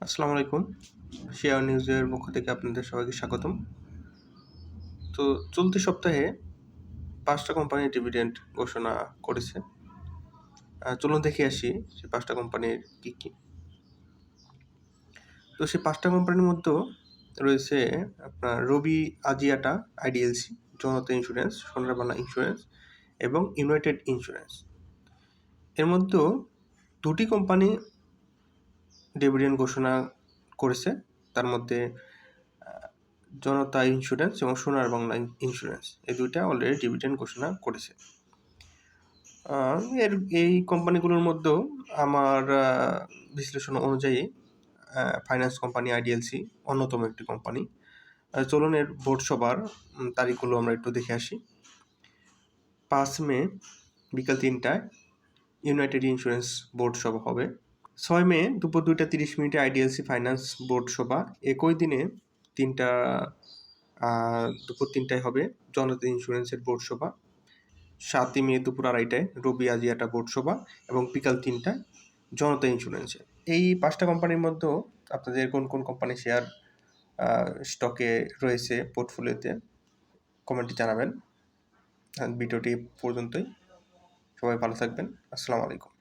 আসসালামু আলাইকুম। শেয়ার নিউজের পক্ষ থেকে আপনাদের সবাইকে স্বাগতম। তো চলতি সপ্তাহে ৫ টা কোম্পানি ডিভিডেন্ড ঘোষণা করেছে। চলুন দেখে আসি সেই ৫ টা কোম্পানির কি। তো সেই ৫ টা কোম্পানির মধ্যেও রয়েছে আপনার রবি আজিয়াটা আইডিএলসি, জনতা ইন্স্যুরেন্স, সোনার বাংলা ইন্স্যুরেন্স এবং ইউনাইটেড ইন্স্যুরেন্স। এর মধ্যেও ২ টি কোম্পানি ডিভিডেন্ড ঘোষণা করেছে। তার মধ্যে জনতা ইন্স্যুরেন্স এবং সোনার বাংলা ইন্স্যুরেন্স এই ২ টা অলরেডি ডিভিডেন্ড ঘোষণা করেছে। এই কোম্পানিগুলোর মধ্যেও আমার বিশ্লেষণ অনুযায়ী ফাইন্যান্স কোম্পানি আইডিএলসি অন্যতম একটি কোম্পানি। চলুন এর বোর্ড সভার তারিখগুলো আমরা একটু দেখে আসি। ৫ মে বিকাল ৩টায় ইউনাইটেড ইন্স্যুরেন্স বোর্ড সভা হবে। ৬ মে দুপুর ২টা ৩০ আইডিএলসি ফাইন্যান্স বোর্ড সভা। একই দিনে দুপুর ৩টায় হবে জনতা ইন্স্যুরেন্সের বোর্ড সভা। ৭ই মে দুপুর ২:৩০টায় রবি আজিয়াটা বোর্ড সভা এবং বিকাল ৩টায় জনতা ইন্স্যুরেন্সের। এই ৫ টা কোম্পানির মধ্যেও আপনাদের কোন কোন কোম্পানি শেয়ার স্টকে রয়েছে পোর্টফোলিওতে কমেন্টে জানাবেন। ভিডিওটি পর্যন্তই। সবাই ভালো থাকবেন। আসসালামু আলাইকুম।